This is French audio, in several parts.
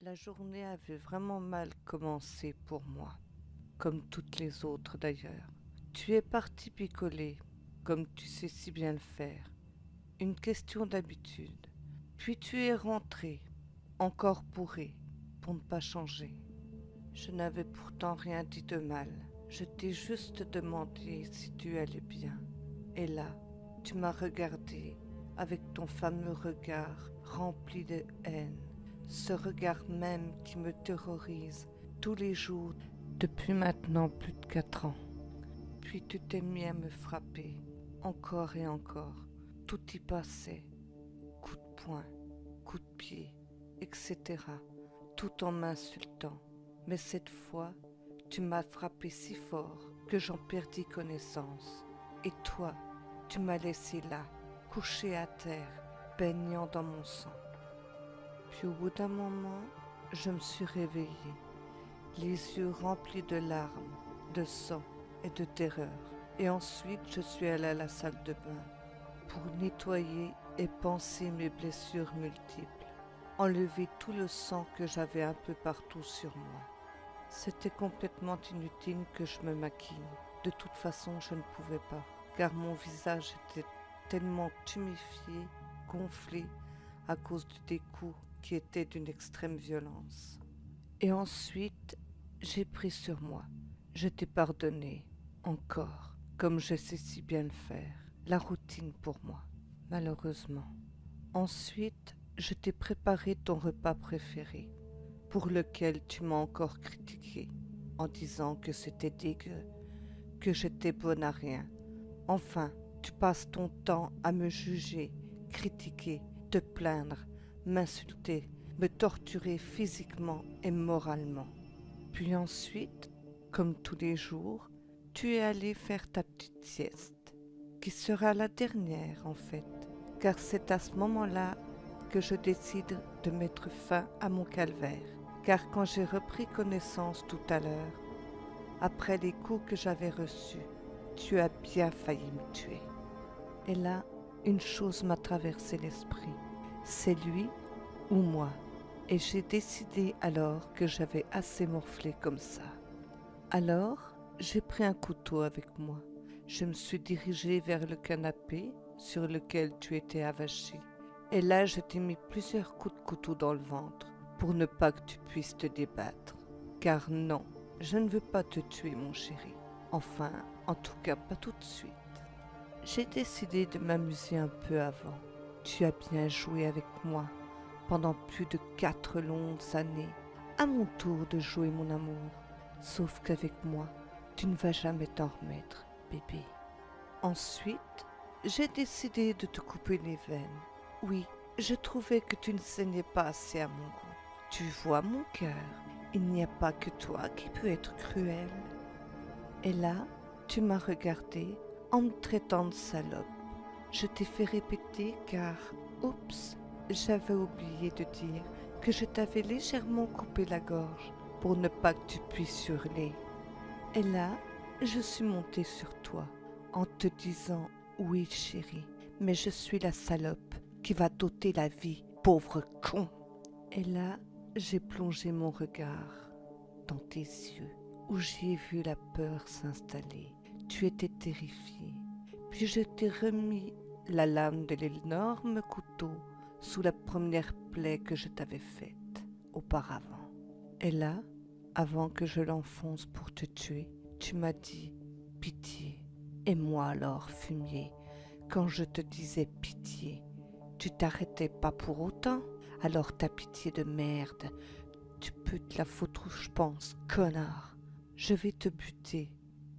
La journée avait vraiment mal commencé pour moi, comme toutes les autres d'ailleurs. Tu es parti picoler, comme tu sais si bien le faire. Une question d'habitude. Puis tu es rentré, encore bourré, pour ne pas changer. Je n'avais pourtant rien dit de mal. Je t'ai juste demandé si tu allais bien. Et là, tu m'as regardé avec ton fameux regard rempli de haine. Ce regard même qui me terrorise tous les jours depuis maintenant plus de 4 ans. Puis tu t'es mis à me frapper, encore et encore. Tout y passait, coups de poing, coups de pied, etc. Tout en m'insultant. Mais cette fois, tu m'as frappé si fort que j'en perdis connaissance. Et toi, tu m'as laissé là, couché à terre, baignant dans mon sang. Puis au bout d'un moment, je me suis réveillée, les yeux remplis de larmes, de sang et de terreur. Et ensuite, je suis allée à la salle de bain pour nettoyer et panser mes blessures multiples, enlever tout le sang que j'avais un peu partout sur moi. C'était complètement inutile que je me maquille. De toute façon, je ne pouvais pas, car mon visage était tellement tuméfié, gonflé, à cause des coups qui étaient d'une extrême violence. Et ensuite, j'ai pris sur moi. Je t'ai pardonné, encore, comme je sais si bien le faire. La routine pour moi, malheureusement. Ensuite, je t'ai préparé ton repas préféré, pour lequel tu m'as encore critiqué, en disant que c'était dégueu, que j'étais bonne à rien. Enfin, tu passes ton temps à me juger, critiquer, te plaindre, m'insulter, me torturer physiquement et moralement. Puis ensuite, comme tous les jours, tu es allé faire ta petite sieste, qui sera la dernière en fait, car c'est à ce moment-là que je décide de mettre fin à mon calvaire. Car quand j'ai repris connaissance tout à l'heure, après les coups que j'avais reçus, tu as bien failli me tuer. Et là, une chose m'a traversé l'esprit. C'est lui ou moi. Et j'ai décidé alors que j'avais assez morflé comme ça. Alors, j'ai pris un couteau avec moi. Je me suis dirigée vers le canapé sur lequel tu étais avaché. Et là, je t'ai mis plusieurs coups de couteau dans le ventre pour ne pas que tu puisses te débattre. Car non, je ne veux pas te tuer, mon chéri. Enfin, en tout cas, pas tout de suite. J'ai décidé de m'amuser un peu avant. Tu as bien joué avec moi pendant plus de 4 longues années. À mon tour de jouer mon amour. Sauf qu'avec moi, tu ne vas jamais t'en remettre, bébé. Ensuite, j'ai décidé de te couper les veines. Oui, je trouvais que tu ne saignais pas assez à mon goût. Tu vois mon cœur, il n'y a pas que toi qui peux être cruel. Et là, tu m'as regardé en me traitant de salope. Je t'ai fait répéter car, oups, j'avais oublié de dire que je t'avais légèrement coupé la gorge pour ne pas que tu puisses hurler. Et là, je suis montée sur toi en te disant oui chérie, mais je suis la salope qui va t'ôter la vie, pauvre con. Et là, j'ai plongé mon regard dans tes yeux où j'y ai vu la peur s'installer. Tu étais terrifiée. Puis je t'ai remis la lame de l'énorme couteau sous la première plaie que je t'avais faite auparavant. Et là, avant que je l'enfonce pour te tuer, tu m'as dit pitié. Et moi alors, fumier, quand je te disais pitié, tu t'arrêtais pas pour autant. Alors ta pitié de merde, tu peux te la foutre où je pense, connard. Je vais te buter.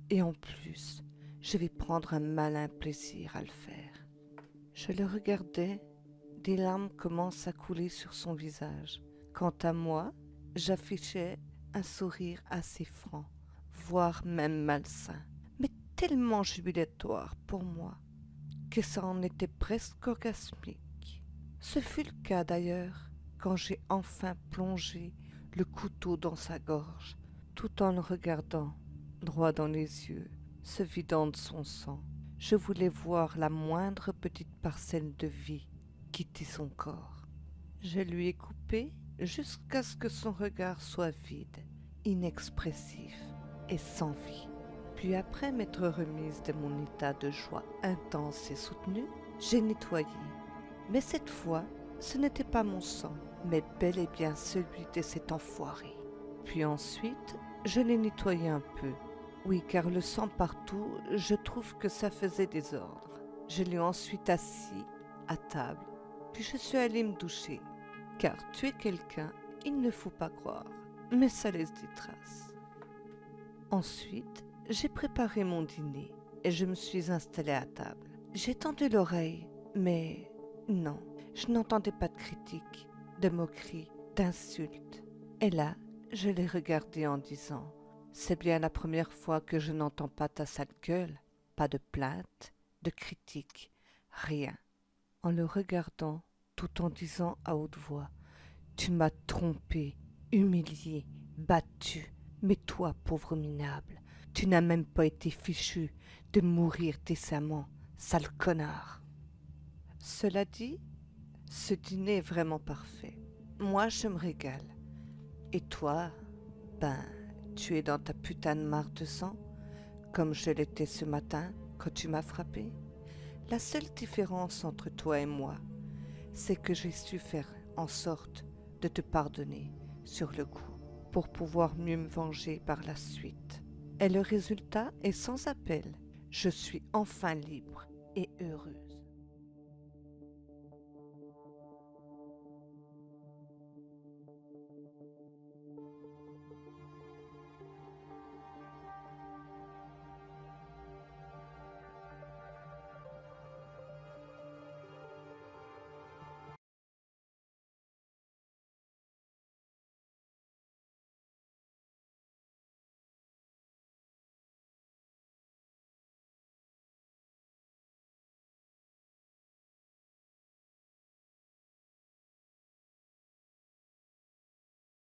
Et en plus, je vais prendre un malin plaisir à le faire. Je le regardais, des larmes commencent à couler sur son visage. Quant à moi, j'affichais un sourire assez franc, voire même malsain, mais tellement jubilatoire pour moi que ça en était presque orgasmique. Ce fut le cas d'ailleurs quand j'ai enfin plongé le couteau dans sa gorge, tout en le regardant droit dans les yeux, se vidant de son sang. Je voulais voir la moindre petite parcelle de vie quitter son corps. Je lui ai coupé jusqu'à ce que son regard soit vide, inexpressif et sans vie. Puis après m'être remise de mon état de joie intense et soutenue, j'ai nettoyé. Mais cette fois, ce n'était pas mon sang, mais bel et bien celui de cet enfoiré. Puis ensuite, je l'ai nettoyé un peu. Oui, car le sang partout, je trouve que ça faisait désordre. Je l'ai ensuite assis à table, puis je suis allée me doucher. Car tuer quelqu'un, il ne faut pas croire, mais ça laisse des traces. Ensuite, j'ai préparé mon dîner et je me suis installée à table. J'ai tendu l'oreille, mais non, je n'entendais pas de critiques, de moqueries, d'insultes. Et là, je l'ai regardé en disant « C'est bien la première fois que je n'entends pas ta sale gueule, pas de plainte, de critiques, rien. » En le regardant, tout en disant à haute voix « Tu m'as trompé, humilié, battu, mais toi, pauvre minable, tu n'as même pas été fichu de mourir décemment, sale connard. » Cela dit, ce dîner est vraiment parfait. Moi, je me régale. Et toi, ben, tu es dans ta putain de mare de sang, comme je l'étais ce matin quand tu m'as frappé. La seule différence entre toi et moi, c'est que j'ai su faire en sorte de te pardonner sur le coup, pour pouvoir mieux me venger par la suite. Et le résultat est sans appel. Je suis enfin libre et heureux.